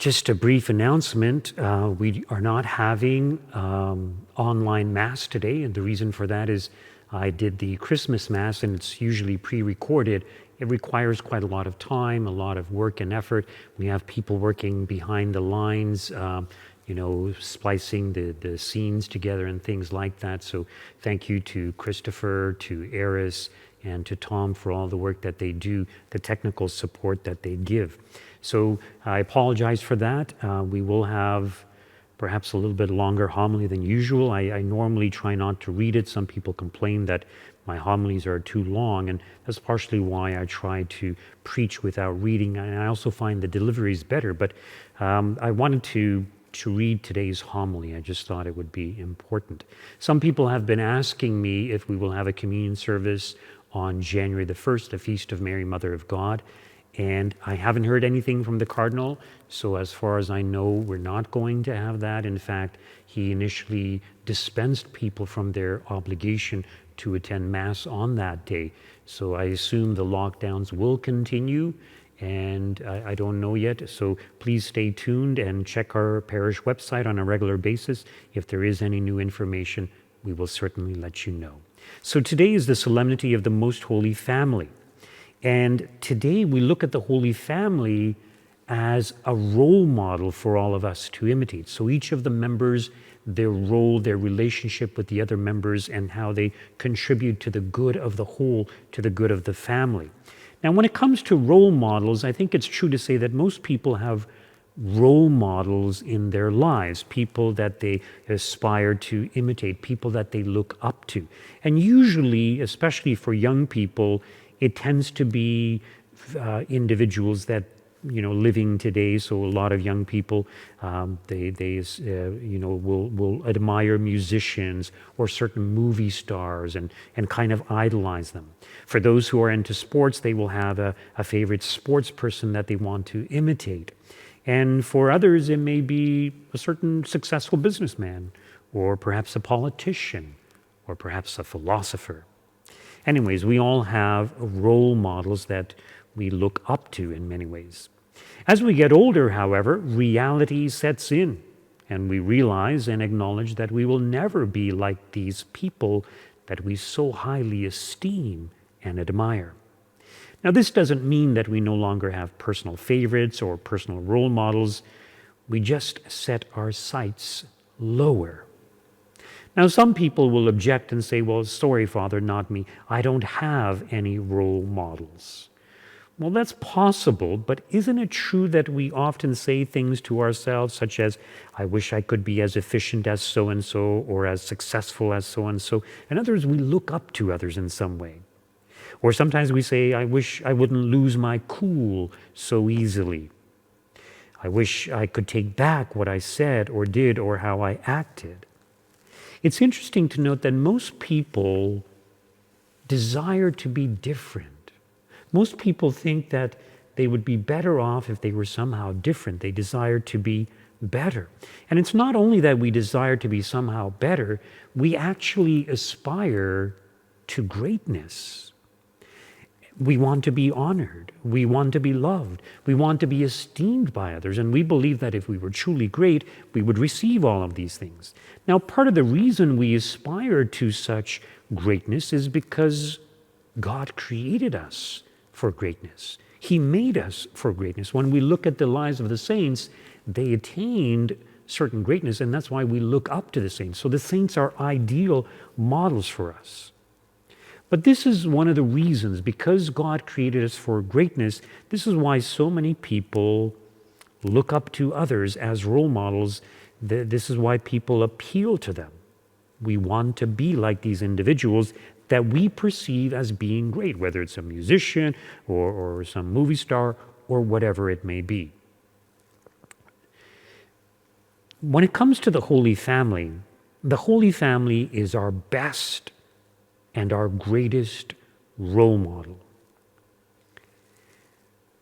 Just a brief announcement. We are not having online Mass today, and the reason for that is I did the Christmas Mass, and it's usually pre-recorded. It requires quite a lot of time, a lot of work and effort. We have people working behind the lines, splicing the scenes together and things like that. So thank you to Christopher, to Eris, and to Tom for all the work that they do, the technical support that they give. So I apologize for that. We will have perhaps a little bit longer homily than usual. I normally try not to read it. Some people complain that my homilies are too long, and that's partially why I try to preach without reading. And I also find the delivery is better, but I wanted to read today's homily. I just thought it would be important. Some people have been asking me if we will have a communion service on January the 1st, the Feast of Mary, Mother of God. And I haven't heard anything from the Cardinal, so as far as I know, we're not going to have that. In fact, he initially dispensed people from their obligation to attend Mass on that day. So I assume the lockdowns will continue, and I don't know yet. So please stay tuned and check our parish website on a regular basis. If there is any new information, we will certainly let you know. So today is the Solemnity of the Most Holy Family. And today we look at the Holy Family as a role model for all of us to imitate. So each of the members, their role, their relationship with the other members, and how they contribute to the good of the whole, to the good of the family. Now, when it comes to role models, I think it's true to say that most people have role models in their lives, people that they aspire to imitate, people that they look up to. And usually, especially for young people, it tends to be individuals that, living today. So a lot of young people, will admire musicians or certain movie stars and kind of idolize them. For those who are into sports, they will have a favorite sports person that they want to imitate. And for others, it may be a certain successful businessman, or perhaps a politician, or perhaps a philosopher. Anyways, we all have role models that we look up to in many ways. As we get older, however, reality sets in, and we realize and acknowledge that we will never be like these people that we so highly esteem and admire. Now, this doesn't mean that we no longer have personal favorites or personal role models. We just set our sights lower. Now, some people will object and say, well, sorry, Father, not me. I don't have any role models. Well, that's possible, but isn't it true that we often say things to ourselves such as, I wish I could be as efficient as so-and-so or as successful as so-and-so? In other words, we look up to others in some way. Or sometimes we say, I wish I wouldn't lose my cool so easily. I wish I could take back what I said or did or how I acted. It's interesting to note that most people desire to be different. Most people think that they would be better off if they were somehow different. They desire to be better. And it's not only that we desire to be somehow better, we actually aspire to greatness. We want to be honored. We want to be loved. We want to be esteemed by others. And we believe that if we were truly great, we would receive all of these things. Now, part of the reason we aspire to such greatness is because God created us for greatness. He made us for greatness. When we look at the lives of the saints, they attained certain greatness, and that's why we look up to the saints. So the saints are ideal models for us. But this is one of the reasons, because God created us for greatness, this is why so many people look up to others as role models. This is why people appeal to them. We want to be like these individuals that we perceive as being great, whether it's a musician or some movie star or whatever it may be. When it comes to the Holy Family is our best and our greatest role model.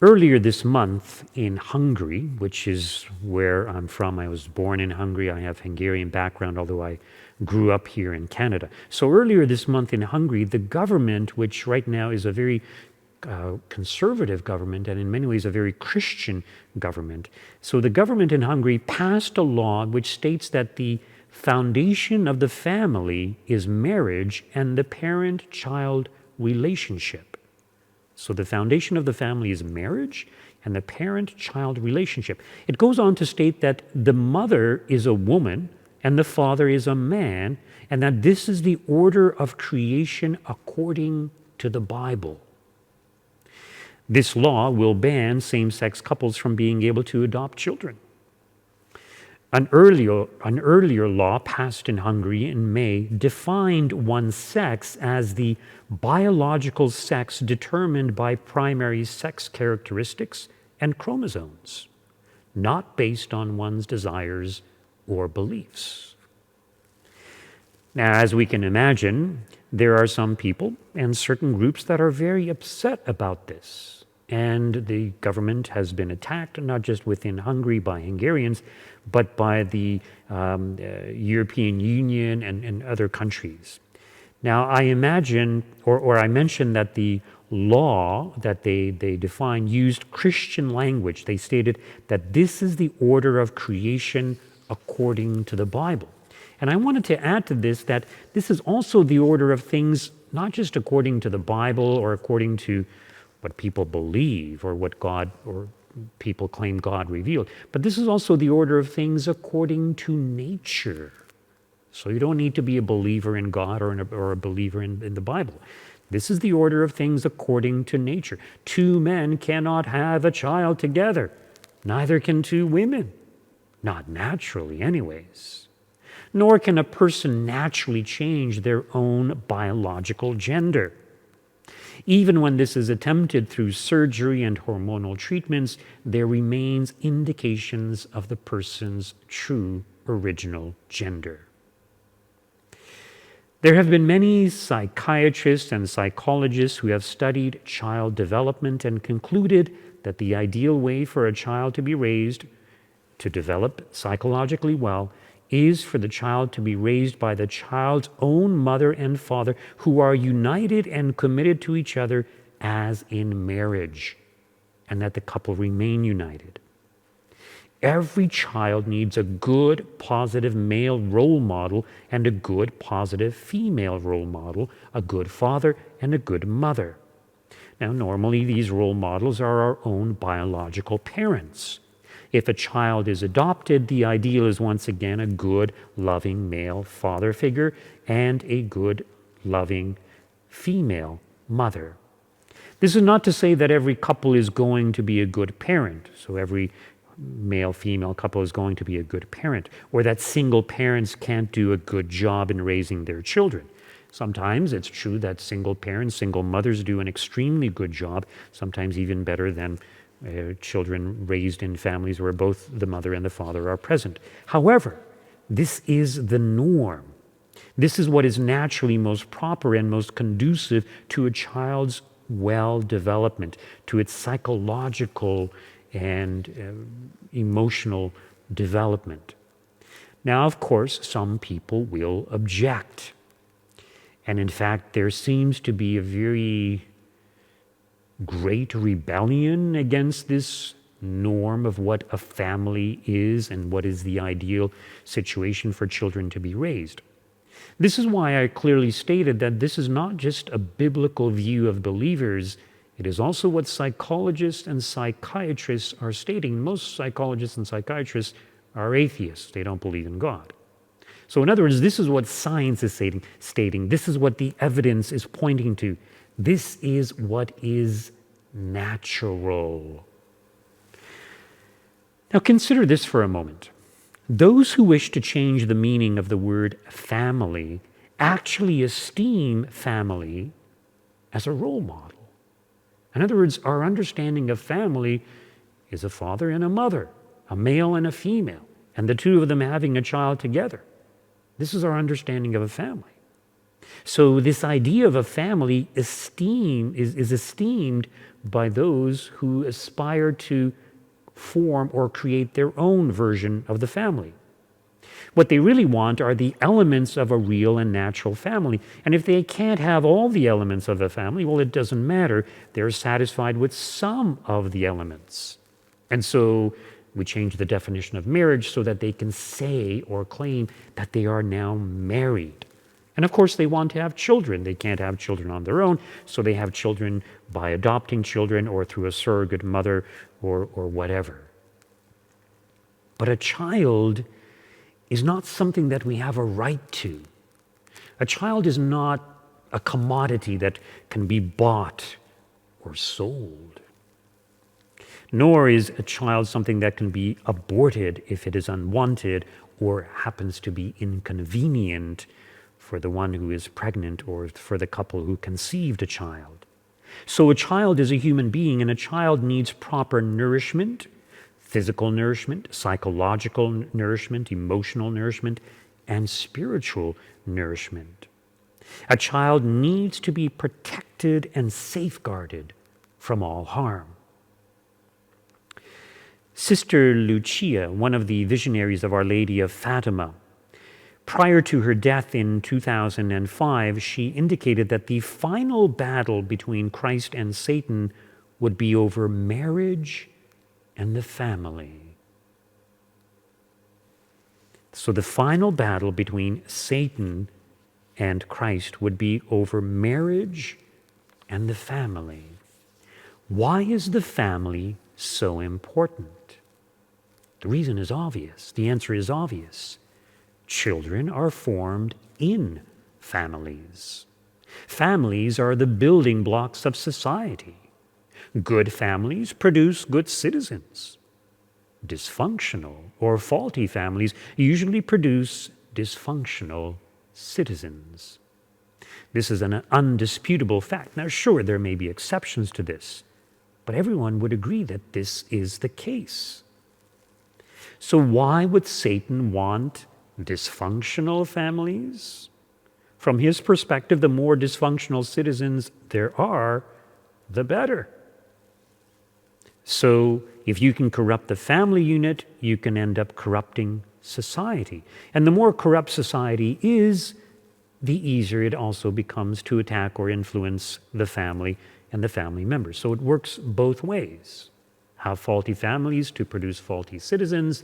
Earlier this month in Hungary, which is where I'm from, I was born in Hungary, I have Hungarian background, although I grew up here in Canada. So earlier this month in Hungary, the government, which right now is a very conservative government and in many ways a very Christian government. So the government in Hungary passed a law which states that the foundation of the family is marriage and the parent-child relationship. So the foundation of the family is marriage and the parent-child relationship. It goes on to state that the mother is a woman and the father is a man, and that this is the order of creation according to the Bible. This law will ban same-sex couples from being able to adopt children. An earlier law passed in Hungary in May defined one's sex as the biological sex determined by primary sex characteristics and chromosomes, not based on one's desires or beliefs. Now, as we can imagine, there are some people and certain groups that are very upset about this. And the government has been attacked, not just within Hungary by Hungarians, but by the European Union and other countries. Now, I imagine, or I mentioned that the law that they defined used Christian language. They stated that this is the order of creation according to the Bible. And I wanted to add to this that this is also the order of things, not just according to the Bible or according to what people believe or what God or people claim God revealed, but this is also the order of things according to nature. So you don't need to be a believer in God or a believer in the Bible. This is the order of things according to nature. Two men cannot have a child together. Neither can two women. Not naturally, anyways. Nor can a person naturally change their own biological gender. Even when this is attempted through surgery and hormonal treatments, there remains indications of the person's true original gender. There have been many psychiatrists and psychologists who have studied child development and concluded that the ideal way for a child to be raised, to develop psychologically well, is for the child to be raised by the child's own mother and father, who are united and committed to each other as in marriage, and that the couple remain united. Every child needs a good, positive male role model and a good, positive female role model, a good father and a good mother. Now, normally these role models are our own biological parents. If a child is adopted, the ideal is once again a good, loving male father figure and a good, loving female mother. This is not to say that every couple is going to be a good parent, so every male-female couple is going to be a good parent, or that single parents can't do a good job in raising their children. Sometimes it's true that single parents, single mothers do an extremely good job, sometimes even better than children raised in families where both the mother and the father are present. However, this is the norm. This is what is naturally most proper and most conducive to a child's well development, to its psychological and emotional development. Now, of course, some people will object. And in fact, there seems to be a very great rebellion against this norm of what a family is and what is the ideal situation for children to be raised. This is why I clearly stated that this is not just a biblical view of believers, it is also what psychologists and psychiatrists are stating. Most psychologists and psychiatrists are atheists. They don't believe in God. So in other words, this is what science is stating. This is what the evidence is pointing to. This is what is natural. Now consider this for a moment. Those who wish to change the meaning of the word family actually esteem family as a role model. In other words, our understanding of family is a father and a mother, a male and a female, and the two of them having a child together. This is our understanding of a family. So this idea of a family is esteemed by those who aspire to form or create their own version of the family. What they really want are the elements of a real and natural family. And if they can't have all the elements of a family, well, it doesn't matter. They're satisfied with some of the elements. And so we change the definition of marriage so that they can say or claim that they are now married. And of course, they want to have children. They can't have children on their own, so they have children by adopting children or through a surrogate mother or whatever. But a child is not something that we have a right to. A child is not a commodity that can be bought or sold. Nor is a child something that can be aborted if it is unwanted or happens to be inconvenient for the one who is pregnant or for the couple who conceived a child. So a child is a human being, and a child needs proper nourishment, physical nourishment, psychological nourishment, emotional nourishment, and spiritual nourishment. A child needs to be protected and safeguarded from all harm. Sister Lucia, one of the visionaries of Our Lady of Fatima, prior to her death in 2005, she indicated that the final battle between Christ and Satan would be over marriage and the family. So the final battle between Satan and Christ would be over marriage and the family. Why is the family so important? The reason is obvious. The answer is obvious. Children are formed in families. Families are the building blocks of society. Good families produce good citizens. Dysfunctional or faulty families usually produce dysfunctional citizens. This is an undisputable fact. Now, sure, there may be exceptions to this, but everyone would agree that this is the case. So why would Satan want dysfunctional families? From his perspective, the more dysfunctional citizens there are, the better. So if you can corrupt the family unit, you can end up corrupting society. And the more corrupt society is, the easier it also becomes to attack or influence the family and the family members. So it works both ways. Have faulty families to produce faulty citizens,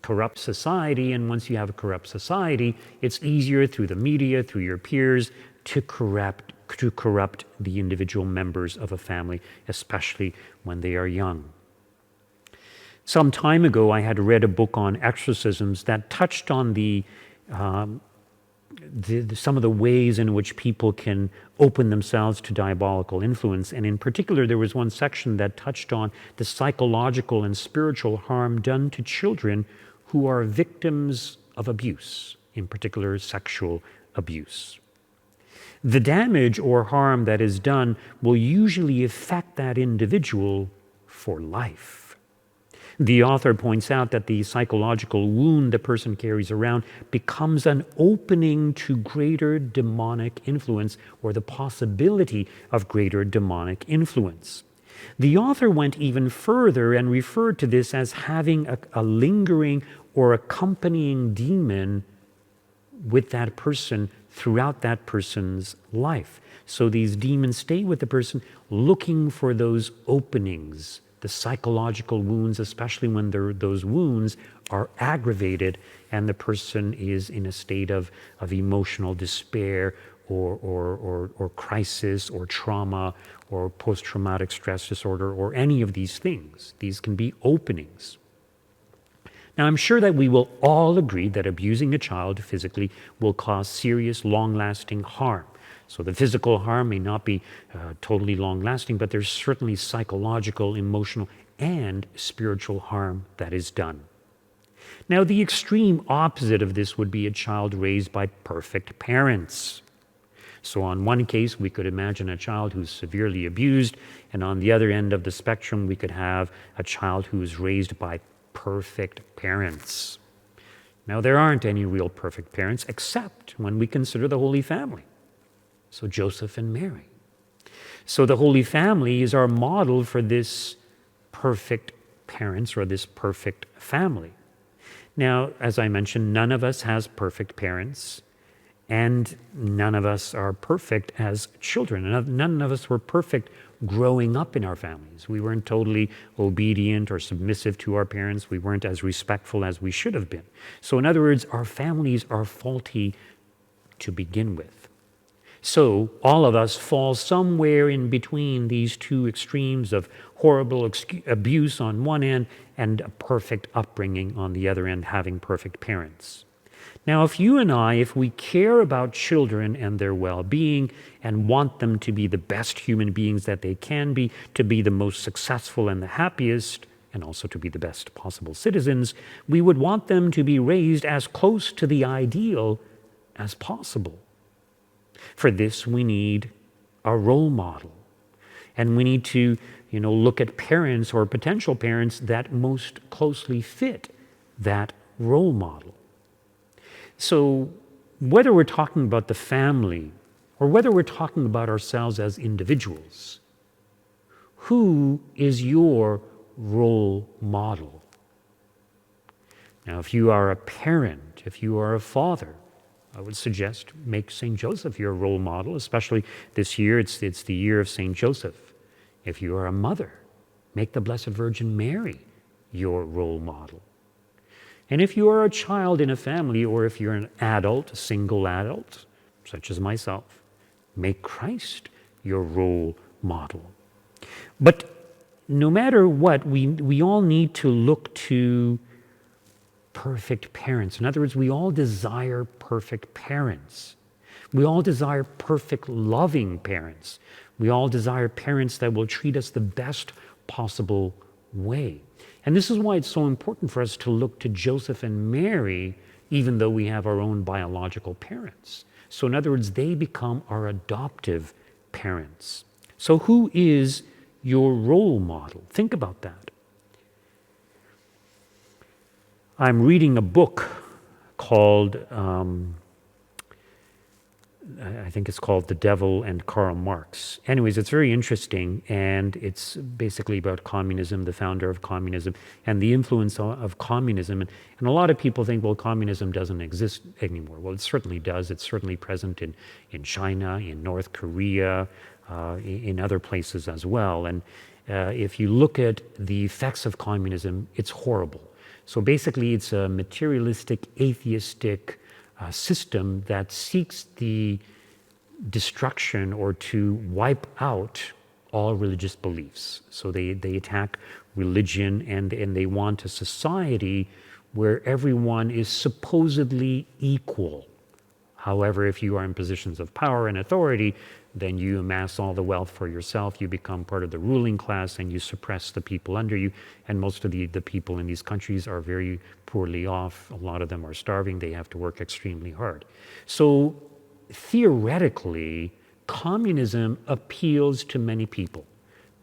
corrupt society, and once you have a corrupt society, it's easier through the media, through your peers, to corrupt the individual members of a family, especially when they are young. Some time ago, I had read a book on exorcisms that touched on some of the ways in which people can open themselves to diabolical influence. And in particular, there was one section that touched on the psychological and spiritual harm done to children who are victims of abuse, in particular sexual abuse. The damage or harm that is done will usually affect that individual for life. The author points out that the psychological wound the person carries around becomes an opening to greater demonic influence, or the possibility of greater demonic influence. The author went even further and referred to this as having a lingering or accompanying demon with that person throughout that person's life. So these demons stay with the person looking for those openings, the psychological wounds, especially when those wounds are aggravated and the person is in a state of emotional despair or crisis or trauma or post-traumatic stress disorder or any of these things. These can be openings. Now, I'm sure that we will all agree that abusing a child physically will cause serious, long-lasting harm. So the physical harm may not be totally long-lasting, but there's certainly psychological, emotional, and spiritual harm that is done. Now, the extreme opposite of this would be a child raised by perfect parents. So on one case, we could imagine a child who's severely abused, and on the other end of the spectrum, we could have a child who is raised by perfect parents. Now, there aren't any real perfect parents, except when we consider the Holy Family. So Joseph and Mary. So the Holy Family is our model for this perfect parents or this perfect family. Now, as I mentioned, none of us has perfect parents, and none of us are perfect as children. None of us were perfect growing up in our families. We weren't totally obedient or submissive to our parents. We weren't as respectful as we should have been. So in other words, our families are faulty to begin with. So all of us fall somewhere in between these two extremes of horrible abuse on one end and a perfect upbringing on the other end, having perfect parents. Now, if you and I, if we care about children and their well-being and want them to be the best human beings that they can be, to be the most successful and the happiest, and also to be the best possible citizens, we would want them to be raised as close to the ideal as possible. For this, we need a role model. And we need to, look at parents or potential parents that most closely fit that role model. So whether we're talking about the family or whether we're talking about ourselves as individuals, who is your role model? Now, if you are a parent, if you are a father, I would suggest make St. Joseph your role model, especially this year. It's the year of St. Joseph. If you are a mother, make the Blessed Virgin Mary your role model. And if you are a child in a family, or if you're an adult, a single adult, such as myself, make Christ your role model. But no matter what, we all need to look to perfect parents. In other words, we all desire perfect parents. We all desire perfect, loving parents. We all desire parents that will treat us the best possible way. And this is why it's so important for us to look to Joseph and Mary, even though we have our own biological parents. So in other words, they become our adoptive parents. So who is your role model? Think about that. I'm reading a book called, I think it's called The Devil and Karl Marx. Anyways, it's very interesting, and it's basically about communism, the founder of communism, and the influence of communism. And a lot of people think, well, communism doesn't exist anymore. Well, it certainly does. It's certainly present in China, in North Korea, in other places as well. And if you look at the effects of communism, it's horrible. So basically, it's a materialistic, atheistic system that seeks the destruction or to wipe out all religious beliefs. So they attack religion, and they want a society where everyone is supposedly equal. However, if you are in positions of power and authority, then you amass all the wealth for yourself, you become part of the ruling class, and you suppress the people under you. And most of the people in these countries are very poorly off. A lot of them are starving. They have to work extremely hard. So theoretically, communism appeals to many people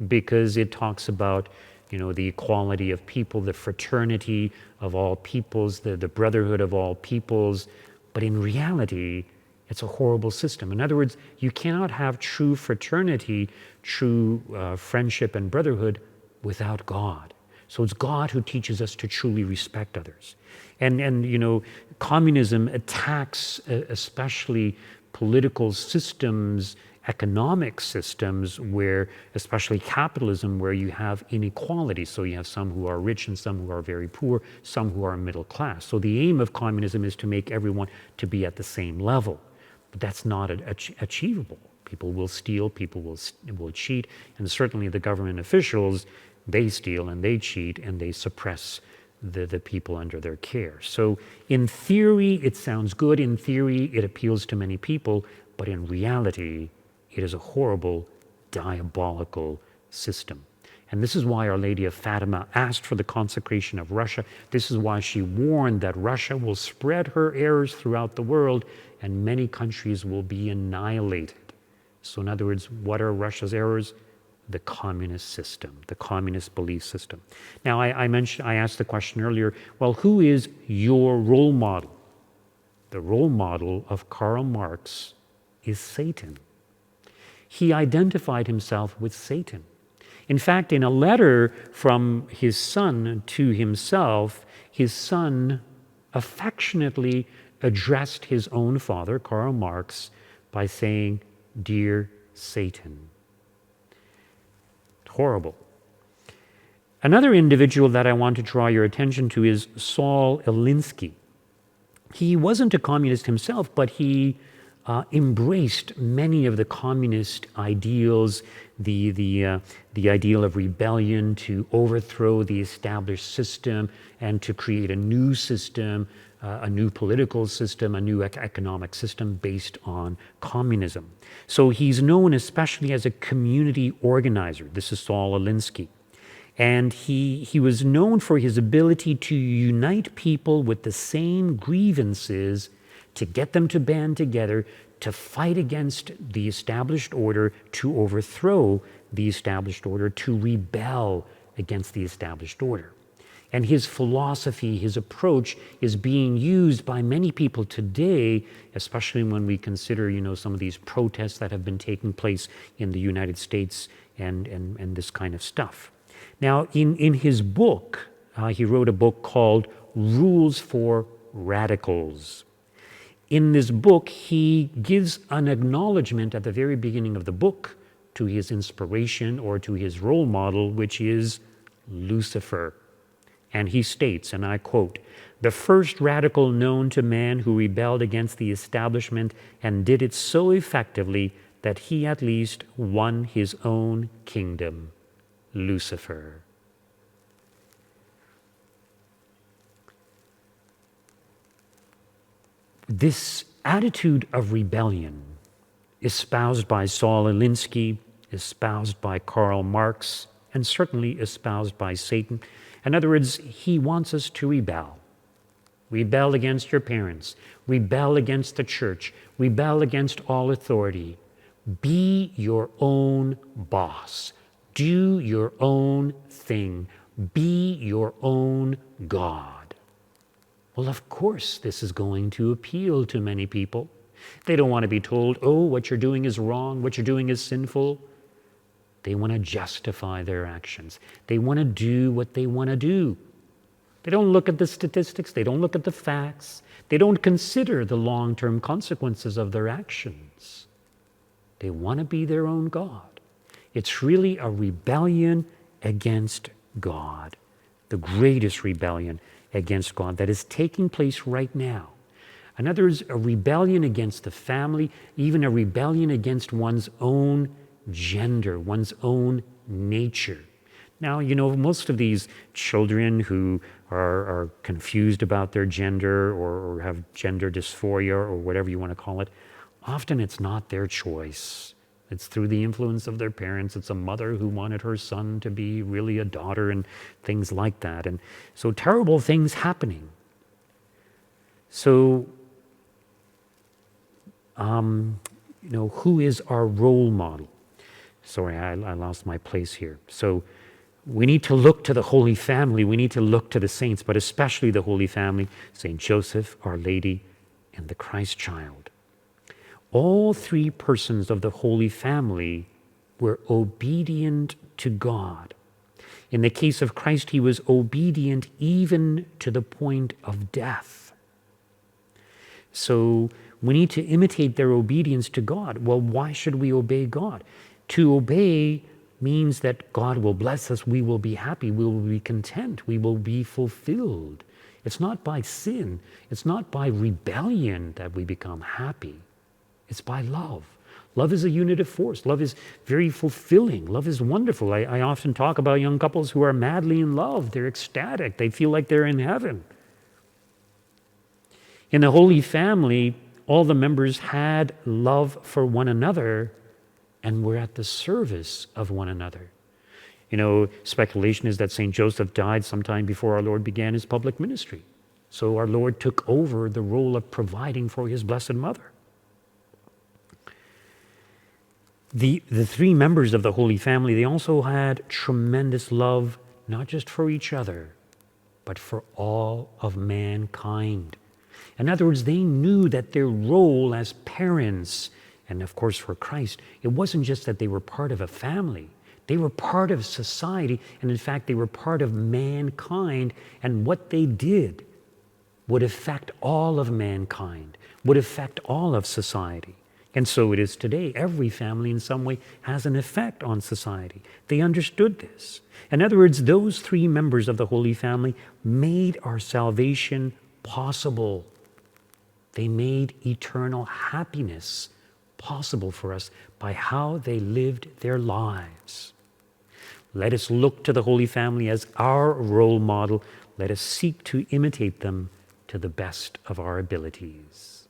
because it talks about the equality of people, the fraternity of all peoples, the brotherhood of all peoples. But in reality, it's a horrible system. In other words, you cannot have true fraternity, true friendship and brotherhood without God. So it's God who teaches us to truly respect others. And communism attacks especially political systems, economic systems, where, especially capitalism, where you have inequality. So you have some who are rich and some who are very poor, some who are middle class. So the aim of communism is to make everyone to be at the same level. But that's not achievable. People will steal, people will cheat, and certainly the government officials, they steal and they cheat and they suppress the people under their care. So in theory, it sounds good. In theory, it appeals to many people, but in reality, it is a horrible, diabolical system. And this is why Our Lady of Fatima asked for the consecration of Russia. This is why she warned that Russia will spread her errors throughout the world and many countries will be annihilated. So in other words, what are Russia's errors? The communist system, the communist belief system. Now, I asked the question earlier, well, who is your role model? The role model of Karl Marx is Satan. He identified himself with Satan. In fact, in a letter from his son to himself, his son affectionately addressed his own father, Karl Marx, by saying, "Dear Satan." Horrible. Another individual that I want to draw your attention to is Saul Alinsky. He wasn't a communist himself, but he embraced many of the communist ideals, the ideal of rebellion to overthrow the established system and to create a new system, a new political system, a new economic system based on communism. So he's known especially as a community organizer. This is Saul Alinsky. And he was known for his ability to unite people with the same grievances, to get them to band together, to fight against the established order, to overthrow the established order, to rebel against the established order. And his philosophy, his approach is being used by many people today, especially when we consider, some of these protests that have been taking place in the United States and this kind of stuff. Now, in his book, he wrote a book called Rules for Radicals. In this book, he gives an acknowledgement at the very beginning of the book to his inspiration or to his role model, which is Lucifer. And he states, and I quote, "The first radical known to man who rebelled against the establishment and did it so effectively that he at least won his own kingdom, Lucifer." This attitude of rebellion, espoused by Saul Alinsky, espoused by Karl Marx, and certainly espoused by Satan. In other words, he wants us to rebel. Rebel against your parents. Rebel against the church. Rebel against all authority. Be your own boss. Do your own thing. Be your own God. Well, of course, this is going to appeal to many people. They don't want to be told, "Oh, what you're doing is wrong, what you're doing is sinful." They want to justify their actions. They want to do what they want to do. They don't look at the statistics. They don't look at the facts. They don't consider the long-term consequences of their actions. They want to be their own God. It's really a rebellion against God, the greatest rebellion against God that is taking place right now. In other words, a rebellion against the family, even a rebellion against one's own gender, one's own nature. Now, most of these children who are confused about their gender or have gender dysphoria or whatever you want to call it, often it's not their choice. It's through the influence of their parents. It's a mother who wanted her son to be really a daughter and things like that. And so terrible things happening. So, who is our role model? Sorry, I lost my place here. So we need to look to the Holy Family. We need to look to the saints, but especially the Holy Family, St. Joseph, Our Lady, and the Christ Child. All three persons of the Holy Family were obedient to God. In the case of Christ, he was obedient even to the point of death. So we need to imitate their obedience to God. Well, why should we obey God? To obey means that God will bless us, we will be happy, we will be content, we will be fulfilled. It's not by sin, it's not by rebellion that we become happy. It's by love. Love is a unit of force. Love is very fulfilling. Love is wonderful. I often talk about young couples who are madly in love. They're ecstatic. They feel like they're in heaven. In the Holy Family, all the members had love for one another and were at the service of one another. Speculation is that St. Joseph died sometime before our Lord began his public ministry. So our Lord took over the role of providing for his Blessed Mother. The three members of the Holy Family, they also had tremendous love, not just for each other, but for all of mankind. In other words, they knew that their role as parents, and of course for Christ, it wasn't just that they were part of a family. They were part of society, and in fact, they were part of mankind, and what they did would affect all of mankind, would affect all of society. And so it is today. Every family in some way has an effect on society. They understood this. In other words, those three members of the Holy Family made our salvation possible. They made eternal happiness possible for us by how they lived their lives. Let us look to the Holy Family as our role model. Let us seek to imitate them to the best of our abilities.